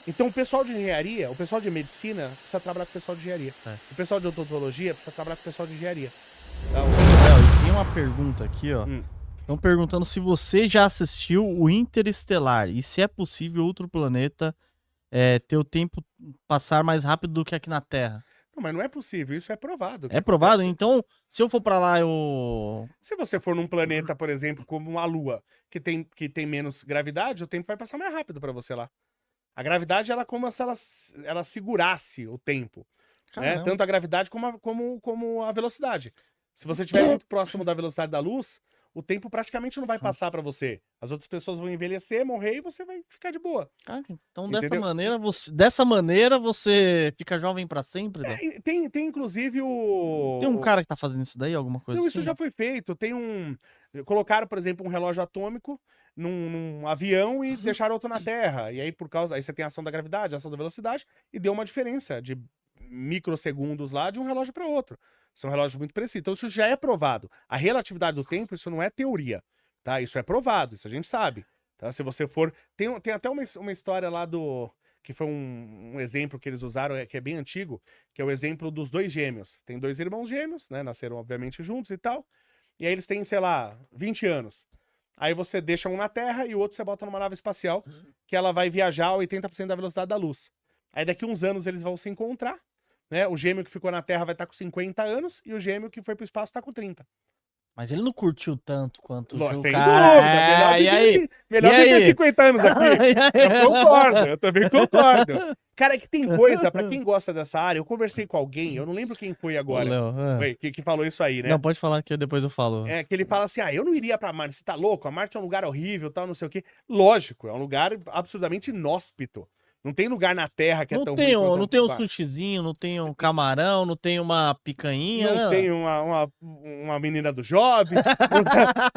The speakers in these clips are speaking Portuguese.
Então o pessoal de engenharia, o pessoal de medicina precisa trabalhar com o pessoal de engenharia. É. O pessoal de odontologia precisa trabalhar com o pessoal de engenharia. Tá? Léo, e tem uma pergunta aqui, ó. Hum. Estão perguntando se você já assistiu o Interestelar e se é possível outro planeta ter o tempo passar mais rápido do que aqui na Terra. Não, mas não é possível, isso é provado. É provado? Então, se eu for pra lá, eu... Se você for num planeta, por exemplo, como a Lua, que tem menos gravidade, o tempo vai passar mais rápido pra você lá. A gravidade, ela é como se ela segurasse o tempo. Né? Caramba. Tanto a gravidade como a velocidade. Se você estiver muito próximo da velocidade da luz, o tempo praticamente não vai passar pra você. As outras pessoas vão envelhecer, morrer e você vai ficar de boa. Cara, então Entendeu? dessa maneira você fica jovem pra sempre, né? E tem inclusive o... Tem um cara que tá fazendo isso daí, alguma coisa Não, assim? isso já foi feito. Tem um... Colocaram, por exemplo, um relógio atômico num avião e deixaram outro na Terra. E aí, por causa... Aí você tem a ação da gravidade, a ação da velocidade, e deu uma diferença de microsegundos lá de um relógio para outro. São relógios muito precisos. Então isso já é provado. A relatividade do tempo, isso não é teoria, tá? Isso é provado, isso a gente sabe. Tá? Se você for... Tem até uma história lá do... Que foi um exemplo que eles usaram, que é bem antigo, que é o exemplo dos dois gêmeos. Tem dois irmãos gêmeos, né? Nasceram, obviamente, juntos e tal. E aí eles têm, sei lá, 20 anos. Aí você deixa um na Terra e o outro você bota numa nave espacial, que ela vai viajar a 80% da velocidade da luz. Aí daqui uns anos eles vão se encontrar, né? O gêmeo que ficou na Terra vai estar com 50 anos e o gêmeo que foi pro espaço tá com 30. Mas ele não curtiu tanto quanto Lógico, o tem cara. dúvida. E aí? Melhor E viver aí? 50 anos aqui. E aí? Eu concordo, eu também concordo. Cara, é que tem coisa, pra quem gosta dessa área, eu conversei com alguém, eu não lembro quem foi Ô, agora, Léo, que falou isso aí, né? Não, pode falar que depois eu falo. É que ele fala assim, eu não iria pra Marte, você tá louco? A Marte é um lugar horrível, tal, não sei o quê. Lógico, é um lugar absurdamente inóspito. Não tem lugar na Terra que é tão ruim quanto Não tem um Marte. sushizinho, não tem um camarão, não tem uma picanha, Não né? tem uma menina do Job,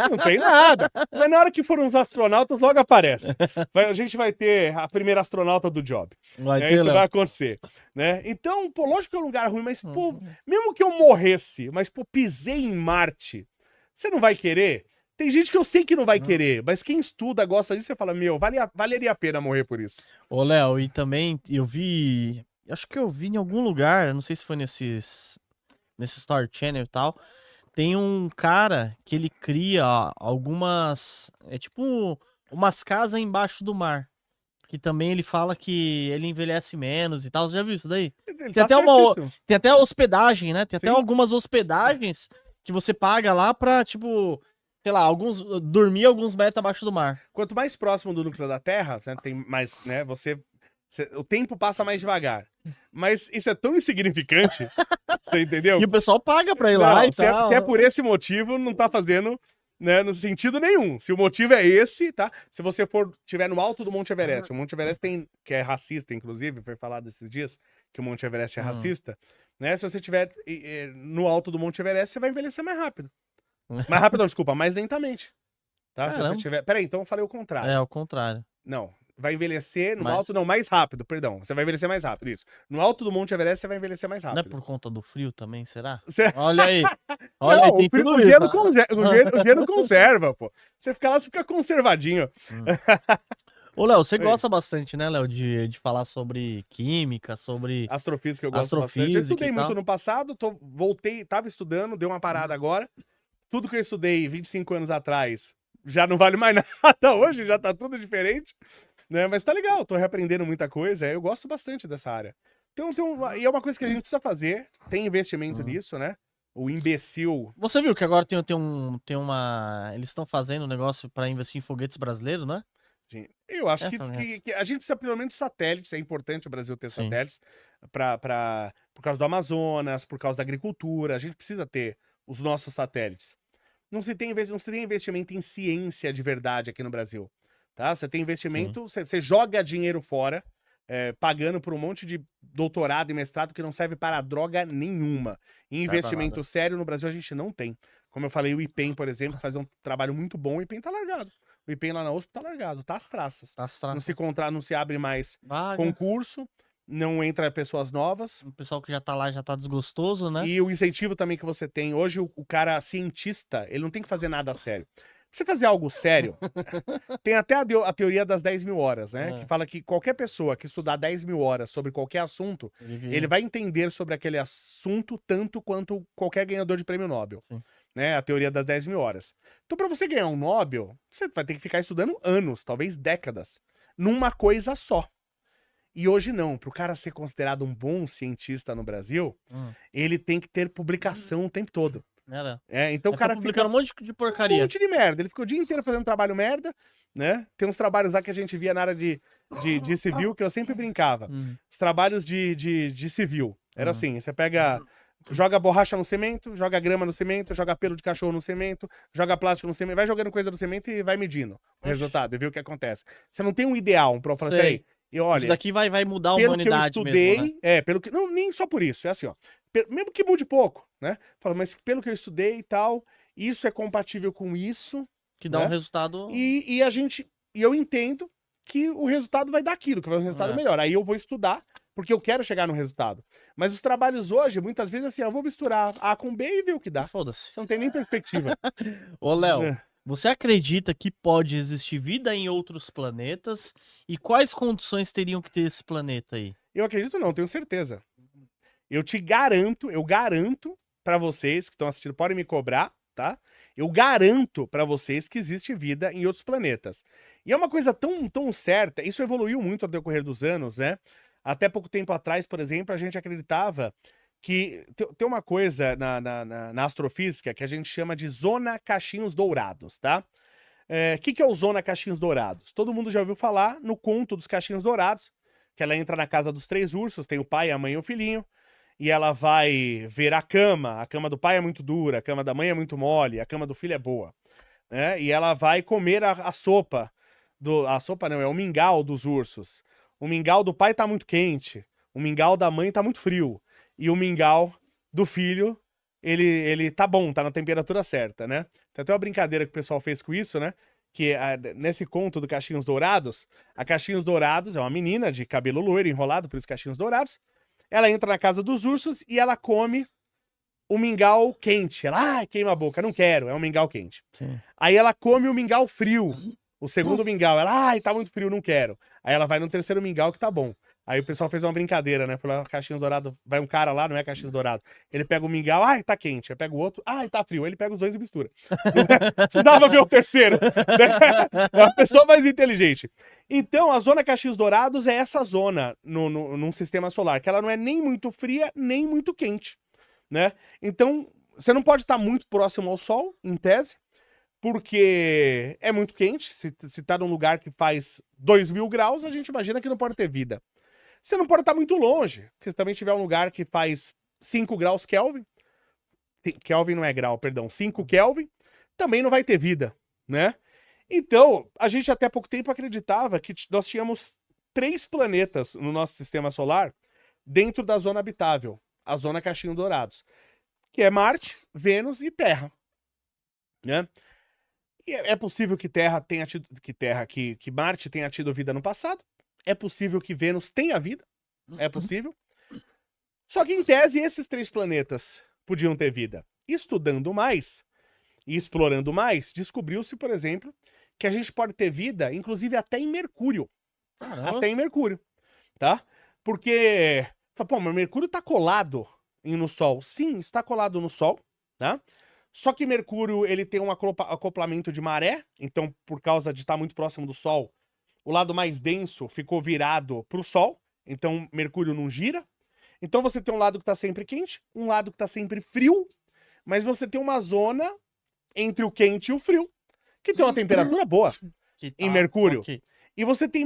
não tem nada. Mas na hora que forem uns astronautas, logo aparece. A gente vai ter a primeira astronauta do Job. Vai ter, Isso Léo. vai acontecer. Né? Então, pô, lógico que é um lugar ruim, mas, pô, mesmo que eu morresse, mas, pô, pisei em Marte, você não vai querer? Tem gente que eu sei que não vai querer, mas quem estuda, gosta disso, você fala, meu, valeria a pena morrer por isso. Ô, Léo, e também eu vi. Acho que eu vi em algum lugar, não sei se foi nesse Story Channel e tal. Tem um cara que ele cria algumas. É tipo umas casas embaixo do mar. Que também ele fala que ele envelhece menos e tal. Você já viu isso daí? Ele Tem tá até certíssimo. tem até hospedagem, né? Tem até Sim. algumas hospedagens que você paga lá pra, tipo, sei lá, dormir alguns metros abaixo do mar. Quanto mais próximo do núcleo da Terra, né, tem mais, né, o tempo passa mais devagar. Mas isso é tão insignificante, você entendeu? E o pessoal paga pra ir Não, lá e se tal. é por esse motivo, não tá fazendo, né, no sentido nenhum. Se o motivo é esse, tá? Se você tiver no alto do Monte Everest, o Monte Everest que é racista, inclusive, foi falado esses dias que o Monte Everest é racista, né? Se você estiver no alto do Monte Everest, você vai envelhecer mais rápido. Mais rápido, não, desculpa, mais lentamente. Tá? Se você tiver... Peraí, então eu falei o contrário. É, ao contrário. Não, vai envelhecer no Mas- alto, não, mais rápido, perdão. Você vai envelhecer mais rápido, isso. No alto do Monte Everest, você vai envelhecer mais Não é rápido. por conta do frio também, será? Você... Olha aí. Olha Não, aí, tem tudo o isso. gelo, o gelo conserva, pô. Você fica lá, você fica conservadinho. Ô, Léo, você Oi. gosta bastante, né, Léo, de falar sobre química, sobre... Astrofísica eu gosto bastante. Eu Astrofísica estudei e muito tal. no passado, voltei, tava estudando, dei uma parada agora. Tudo que eu estudei 25 anos atrás já não vale mais nada hoje, já tá tudo diferente. Né? Mas tá legal, tô reaprendendo muita coisa. Eu gosto bastante dessa área. E é uma coisa que a gente precisa fazer. Tem investimento nisso, né? O imbecil. Você viu que agora tem uma... Eles estão fazendo um negócio pra investir em foguetes brasileiros, né? Eu acho Flamengo. que a gente precisa pelo menos de satélites. É importante o Brasil ter Sim. satélites por causa do Amazonas, por causa da agricultura. A gente precisa ter os nossos satélites. Não se tem investimento em ciência de verdade aqui no Brasil. Tá? Você tem investimento, você joga dinheiro fora, pagando por um monte de doutorado e mestrado que não serve para droga nenhuma. E investimento sério no Brasil a gente não tem. Como eu falei, o IPEM, por exemplo, faz um trabalho muito bom, o IPEM tá largado. O IPEM lá na USP tá largado, tá às traças. Não se abre mais Vaga. concurso, não entra pessoas novas. O pessoal que já tá lá já tá desgostoso, né? E o incentivo também que você tem. Hoje, o cara cientista, ele não tem que fazer nada a sério. você fazer algo sério, tem até a teoria das 10 mil horas, né? Que fala que qualquer pessoa que estudar 10 mil horas sobre qualquer assunto, ele vai entender sobre aquele assunto tanto quanto qualquer ganhador de prêmio Nobel. Sim. Né? A teoria das 10 mil horas. Então, para você ganhar um Nobel, você vai ter que ficar estudando anos, talvez décadas, numa coisa só. E hoje não, para o cara ser considerado um bom cientista no Brasil, ele tem que ter publicação o tempo todo. Então o cara publicando um monte de porcaria. Um monte de merda. Ele ficou o dia inteiro fazendo trabalho merda, né? Tem uns trabalhos lá que a gente via na área de civil que eu sempre brincava. Os trabalhos de civil. Era assim, você pega... Joga borracha no cimento, joga grama no cimento, joga pelo de cachorro no cimento, joga plástico no cimento, vai jogando coisa no cimento e vai medindo o resultado e vê o que acontece. Você não tem um ideal, um próprio... Peraí, e olha, isso daqui vai mudar a humanidade que eu estudei, mesmo, né? pelo que... Não, nem só por isso, é assim, ó. Mesmo que mude pouco, né? Fala, mas pelo que eu estudei e tal, isso é compatível com isso. Que dá um resultado... E eu entendo que o resultado vai dar aquilo, que vai dar um resultado melhor. Aí eu vou estudar, porque eu quero chegar no resultado. Mas os trabalhos hoje, muitas vezes, assim, eu vou misturar A com B e ver o que dá. Foda-se. Você não tem nem perspectiva. Ô, Léo, você acredita que pode existir vida em outros planetas? E quais condições teriam que ter esse planeta aí? Eu acredito não, tenho certeza. Eu garanto pra vocês que estão assistindo, podem me cobrar, tá? Eu garanto pra vocês que existe vida em outros planetas. E é uma coisa tão certa, isso evoluiu muito ao decorrer dos anos, né? Até pouco tempo atrás, por exemplo, a gente acreditava que tem uma coisa na astrofísica que a gente chama de zona cachinhos dourados, tá? O que é o zona cachinhos dourados? Todo mundo já ouviu falar no conto dos cachinhos dourados, que ela entra na casa dos 3 ursos, tem o pai, a mãe e o filhinho, e ela vai ver a cama do pai é muito dura, a cama da mãe é muito mole, a cama do filho é boa, né? E ela vai comer a sopa, a sopa não, é o mingau dos ursos. O mingau do pai tá muito quente, o mingau da mãe tá muito frio, e o mingau do filho, ele tá bom, tá na temperatura certa, né? Tem até uma brincadeira que o pessoal fez com isso, né? Que nesse conto do Cachinhos Dourados, a Cachinhos Dourados é uma menina de cabelo loiro, enrolado, por isso Cachinhos Dourados. Ela entra na casa dos ursos e ela come o mingau quente. Ela, queima a boca, não quero, é um mingau quente. Sim. Aí ela come o mingau frio. O segundo mingau, ela, tá muito frio, não quero. Aí ela vai no terceiro mingau que tá bom. Aí o pessoal fez uma brincadeira, né? Falou, Cachinhos Dourado, vai um cara lá, não é Cachinhos Dourado. Ele pega o mingau, tá quente. Aí pega o outro, tá frio. Aí ele pega os dois e mistura. Precisava ver o terceiro. Né? É a pessoa mais inteligente. Então, a zona Cachinhos Dourados é essa zona num sistema solar, que ela não é nem muito fria, nem muito quente, né? Então, você não pode estar muito próximo ao Sol, em tese, porque é muito quente. Se tá num lugar que faz 2.000 graus, a gente imagina que não pode ter vida. Você não pode estar muito longe, se também tiver um lugar que faz 5 graus Kelvin, Kelvin não é grau, perdão, 5 Kelvin, também não vai ter vida, né? Então, a gente até pouco tempo acreditava que nós tínhamos 3 planetas no nosso sistema solar dentro da zona habitável, a zona Cachinhos Dourados, que é Marte, Vênus e Terra, né? E é possível que que Marte tenha tido vida no passado. É possível que Vênus tenha vida. É possível. Só que, em tese, esses 3 planetas podiam ter vida. Estudando mais e explorando mais, descobriu-se, por exemplo, que a gente pode ter vida, inclusive até em Mercúrio. Caramba. Até em Mercúrio, tá? Porque, pô, mas Mercúrio tá colado no Sol. Sim, está colado no Sol, tá? Só que Mercúrio, ele tem um acoplamento de maré, então, por causa de estar muito próximo do Sol, o lado mais denso ficou virado para o Sol, então Mercúrio não gira. Então você tem um lado que está sempre quente, um lado que está sempre frio, mas você tem uma zona entre o quente e o frio, que tem uma temperatura boa em Mercúrio. Okay. E você tem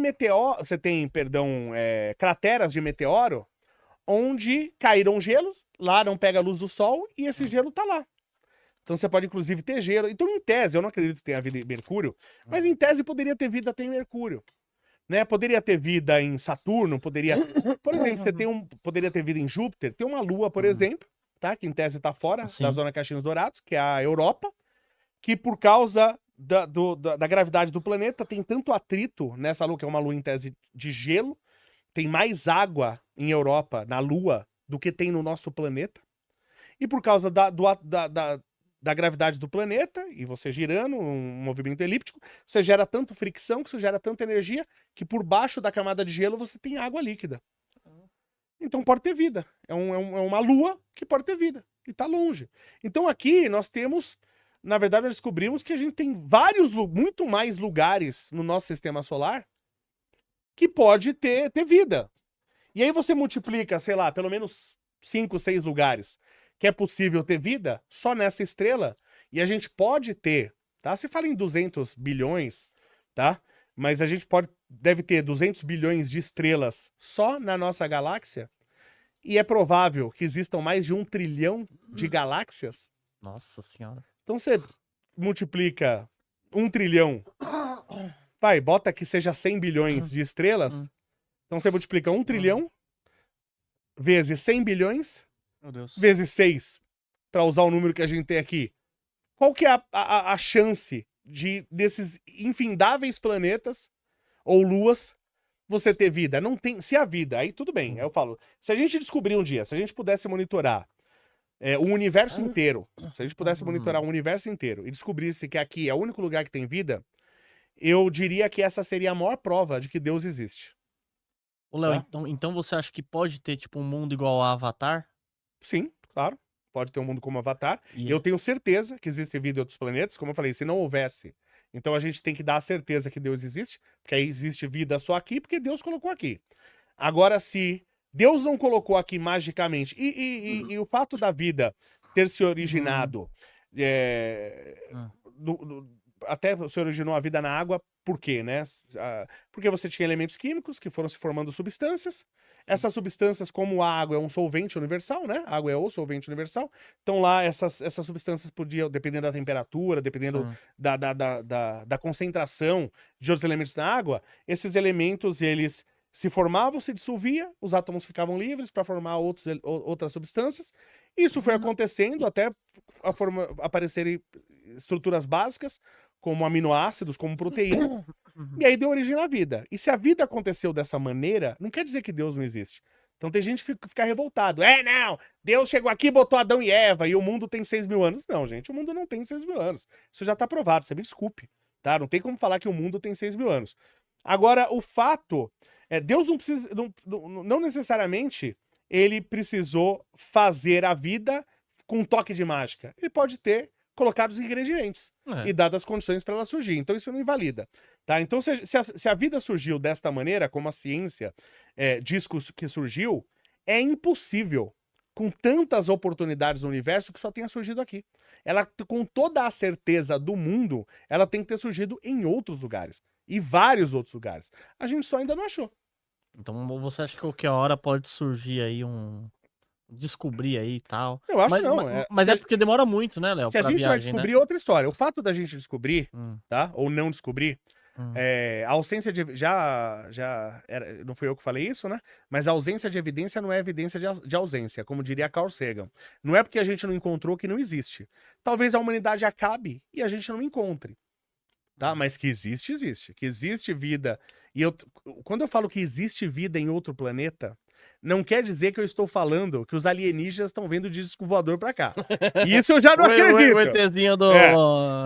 crateras de meteoro, onde caíram gelos, lá não pega a luz do Sol, e esse gelo tá lá. Então você pode, inclusive, ter gelo. Então, em tese, eu não acredito que tenha vida em Mercúrio, mas em tese poderia ter vida até em Mercúrio. Né? Poderia ter vida em Saturno, poderia... Por exemplo, poderia ter vida em Júpiter. Tem uma Lua, por exemplo, tá? Que em tese está fora da zona Cachinhos Dourados, que é a Europa, que por causa da gravidade do planeta tem tanto atrito nessa Lua, que é uma Lua em tese de gelo, tem mais água em Europa, na Lua, do que tem no nosso planeta. E por causa da gravidade do planeta, e você girando, um movimento elíptico, você gera tanto fricção, que você gera tanta energia, que por baixo da camada de gelo você tem água líquida. Então pode ter vida. É uma lua que pode ter vida. E tá longe. Então aqui nós temos, na verdade nós descobrimos que a gente tem muito mais lugares no nosso sistema solar que pode ter vida. E aí você multiplica, sei lá, pelo menos 5, 6 lugares que é possível ter vida só nessa estrela, e a gente pode ter, tá? Se fala em 200 bilhões, tá? Mas a gente deve ter 200 bilhões de estrelas só na nossa galáxia, e é provável que existam mais de 1 trilhão de galáxias. Nossa senhora. Então você multiplica 1 trilhão, bota que seja 100 bilhões de estrelas, então você multiplica 1 trilhão vezes 100 bilhões, Meu Deus. vezes 6, para usar o número que a gente tem aqui. Qual que é a chance desses infindáveis planetas ou luas você ter vida? Não tem. Se há vida, aí tudo bem. Eu falo, se a gente descobrir um dia, se a gente pudesse monitorar o universo inteiro, se a gente pudesse monitorar o universo inteiro e descobrisse que aqui é o único lugar que tem vida, eu diria que essa seria a maior prova de que Deus existe. Ô, Léo, então você acha que pode ter, tipo, um mundo igual a Avatar? Sim, claro. Pode ter um mundo como Avatar. E eu tenho certeza que existe vida em outros planetas. Como eu falei, se não houvesse, então a gente tem que dar a certeza que Deus existe, porque aí existe vida só aqui, porque Deus colocou aqui. Agora, se Deus não colocou aqui magicamente, e o fato da vida ter se originado, até se originou a vida na água, por quê, né? Porque você tinha elementos químicos que foram se formando substâncias. Essas substâncias, como a água é um solvente universal, né? A água é o solvente universal. Então lá, essas substâncias podiam, dependendo da temperatura, dependendo da concentração de outros elementos na água, esses elementos, eles se formavam, se dissolvia, os átomos ficavam livres para formar outras substâncias. Isso foi acontecendo até aparecerem estruturas básicas, como aminoácidos, como proteínas, e aí deu origem à vida. E se a vida aconteceu dessa maneira, não quer dizer que Deus não existe. Então tem gente que fica revoltado. Não, Deus chegou aqui, botou Adão e Eva, e o mundo tem 6 mil anos. Não, gente, o mundo não tem 6 mil anos. Isso já tá provado, você me desculpe, tá? Não tem como falar que o mundo tem 6 mil anos. Agora, o fato Deus não precisa, não necessariamente ele precisou fazer a vida com um toque de mágica. Ele pode ter colocado os ingredientes e dado as condições para ela surgir. Então isso não invalida. Tá? Então se a vida surgiu desta maneira, como a ciência diz que surgiu, é impossível, com tantas oportunidades no universo, que só tenha surgido aqui. Ela, com toda a certeza do mundo, ela tem que ter surgido em outros lugares. E vários outros lugares. A gente só ainda não achou. Então você acha que qualquer hora pode surgir aí descobrir aí e tal? Eu acho mas é porque demora muito, né, Léo? Se a gente vai descobrir, outra história. O fato da gente descobrir, tá? Ou não descobrir, a ausência de... não fui eu que falei isso, né? Mas a ausência de evidência não é evidência de ausência, como diria Carl Sagan. Não é porque a gente não encontrou que não existe. Talvez a humanidade acabe e a gente não encontre. Tá? Mas que existe, existe. Que existe vida. E quando eu falo que existe vida em outro planeta, não quer dizer que eu estou falando que os alienígenas estão vendo disco voador pra cá. Isso eu já não acredito. O ETzinho do...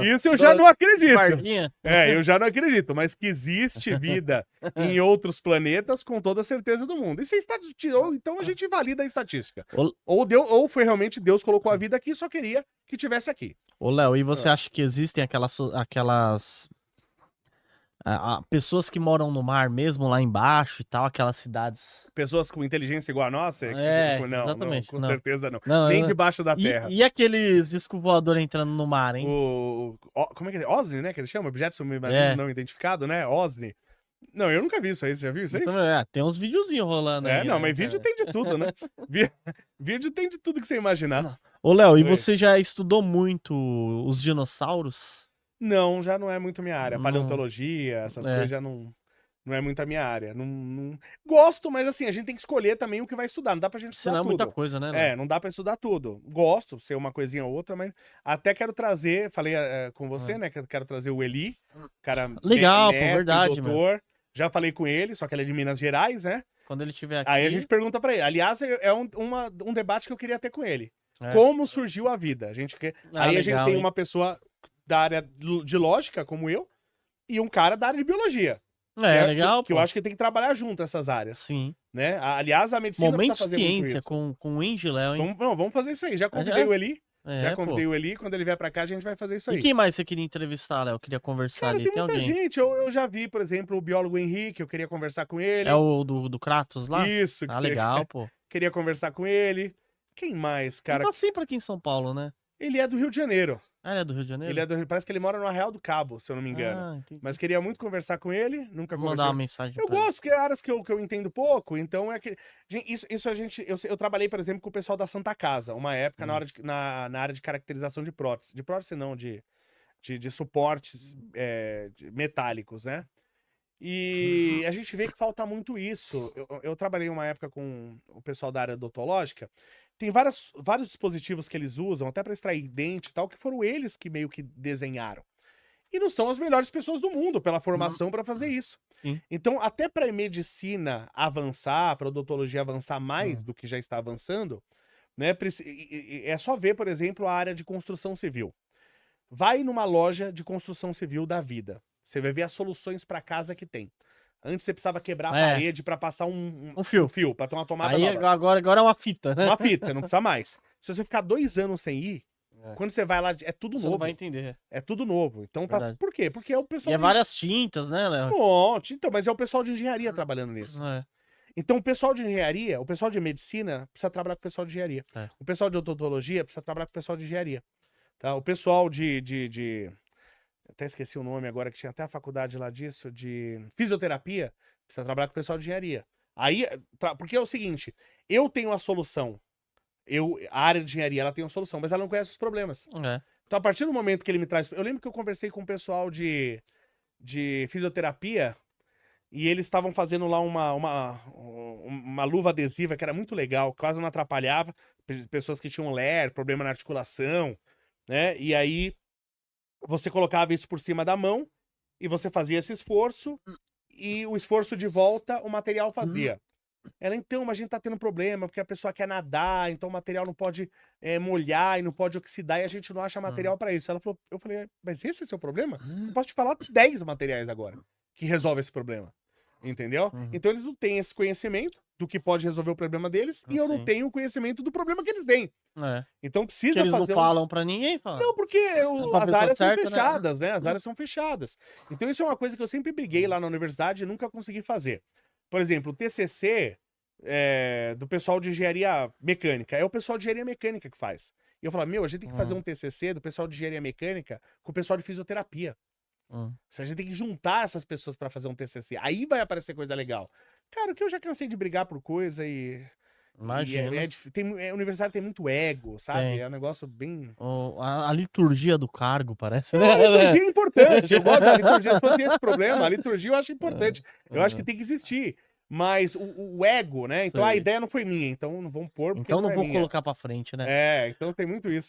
Isso eu já não acredito. Bardinha. Eu já não acredito. Mas que existe vida em outros planetas, com toda a certeza do mundo. Isso é então a gente valida a estatística. Ou foi realmente Deus colocou a vida aqui e só queria que tivesse aqui. Ô, Léo, e você acha que existem aquelas pessoas que moram no mar mesmo, lá embaixo e tal, aquelas cidades... Pessoas com inteligência igual a nossa? Não, exatamente. Com certeza não. Nem debaixo da terra. E aqueles disco voador entrando no mar, hein? Como é que é? OSNI, né? Que eles chamam? Objeto submarino não identificado, né? OSNI. Não, eu nunca vi isso aí. Você já viu isso aí? Tem uns videozinhos rolando aí. Não, mas vídeo tem de tudo, né? Vídeo tem de tudo que você imaginar. Ô, Léo, e você já estudou muito os dinossauros? Não, já não é muito minha área. Paleontologia, essas coisas já não é muito a minha área. Não... Gosto, mas assim, a gente tem que escolher também o que vai estudar. Não dá pra gente estudar tudo. Muita coisa, né? Não dá pra estudar tudo. Gosto, ser uma coisinha ou outra, mas até quero trazer, falei com você, né, que eu quero trazer o Eli, cara... Legal, pô, verdade, doutor. Já falei com ele, só que ele é de Minas Gerais, né? Quando ele estiver aqui... Aí a gente pergunta pra ele. Aliás, é um debate que eu queria ter com ele. como surgiu a vida. A gente quer... Aí a gente legal, tem hein? uma pessoa da área de lógica, como eu, e um cara da área de biologia. Legal, que eu acho que tem que trabalhar junto essas áreas. Sim. Né? Aliás, a medicina Momento precisa fazer muito ciência isso. com o Inge Léo, hein? Vamos fazer isso aí. Já convidei o Eli. Já convidei pô. o Eli. Quando ele vier pra cá, a gente vai fazer isso aí. E quem mais você queria entrevistar, Léo? Queria conversar Cara, ali? tem muita alguém? gente. Eu já vi, por exemplo, o biólogo Henrique. Eu queria conversar com ele. É o do Kratos lá? Isso. Ah, legal, pô. Queria conversar com ele. Quem mais, cara? Ele tá sempre aqui em São Paulo, né? Ele é do Rio de Janeiro. Ah, ele é do Rio de Janeiro? Parece que ele mora no Arraial do Cabo, se eu não me engano. Ah, entendi. Mas queria muito conversar com ele. Nunca Vou conversei. mandar uma mensagem Eu pra ele. gosto, porque é áreas que eu entendo pouco, então é que. Isso a gente. Eu trabalhei, por exemplo, com o pessoal da Santa Casa, uma época na área de caracterização de prótese. De prótese, não, de suportes metálicos, né? E a gente vê que falta muito isso. Eu trabalhei uma época com o pessoal da área odontológica. Tem vários dispositivos que eles usam, até para extrair dente e tal, que foram eles que meio que desenharam. E não são as melhores pessoas do mundo pela formação para fazer isso. Sim. Então, até para a medicina avançar, para a odontologia avançar mais do que já está avançando, né? É só ver, por exemplo, a área de construção civil. Vai numa loja de construção civil da vida. Você vai ver as soluções para casa que tem. Antes você precisava quebrar a parede para passar um fio para ter uma tomada aí nova. agora é uma fita, né? Uma fita, não precisa mais. Se você ficar 2 anos sem ir, quando você vai lá, é tudo você novo. não vai entender. É tudo novo. Então, por quê? Porque é o pessoal... E é várias tintas, né, Léo? Bom, então, mas é o pessoal de engenharia trabalhando nisso. É. Então, o pessoal de engenharia, o pessoal de medicina precisa trabalhar com o pessoal de engenharia. O pessoal de odontologia precisa trabalhar com o pessoal de engenharia. Tá? O pessoal até esqueci o nome agora, que tinha até a faculdade lá disso, de fisioterapia, precisa trabalhar com o pessoal de engenharia. Aí, porque é o seguinte, eu tenho a solução, a área de engenharia, ela tem uma solução, mas ela não conhece os problemas. Então, a partir do momento que ele me traz... Eu lembro que eu conversei com o pessoal de fisioterapia e eles estavam fazendo lá uma luva adesiva que era muito legal, quase não atrapalhava, pessoas que tinham LER, problema na articulação, né? E aí você colocava isso por cima da mão e você fazia esse esforço e o esforço de volta o material fazia. Ela, então, mas a gente tá tendo problema porque a pessoa quer nadar, então o material não pode molhar e não pode oxidar e a gente não acha material para isso. Ela falou, eu falei, mas esse é o seu problema? Eu posso te falar 10 materiais agora que resolvem esse problema. Entendeu? Então eles não têm esse conhecimento do que pode resolver o problema deles e eu não tenho o conhecimento do problema que eles têm. Então precisa eles fazer... não falam pra ninguém, fala. Não, porque as áreas são fechadas, né? As Uhum. áreas são fechadas. Então isso é uma coisa que eu sempre briguei lá na universidade e nunca consegui fazer. Por exemplo, o TCC do pessoal de engenharia mecânica. É o pessoal de engenharia mecânica que faz. E eu falo, a gente tem que fazer um TCC do pessoal de engenharia mecânica com o pessoal de fisioterapia. A gente tem que juntar essas pessoas pra fazer um TCC. Aí vai aparecer coisa legal. Cara, o que eu já cansei de brigar por coisa e... Imagina. A universidade tem muito ego, sabe? É um negócio bem... A liturgia do cargo, parece, né? A liturgia é importante. Eu gosto da liturgia. Se fosse esse problema, a liturgia eu acho importante. Eu acho que tem que existir. Mas o ego, né? Então a ideia não foi minha. Então não vamos pôr. Então não é vou minha. colocar pra frente, né? Então tem muito isso.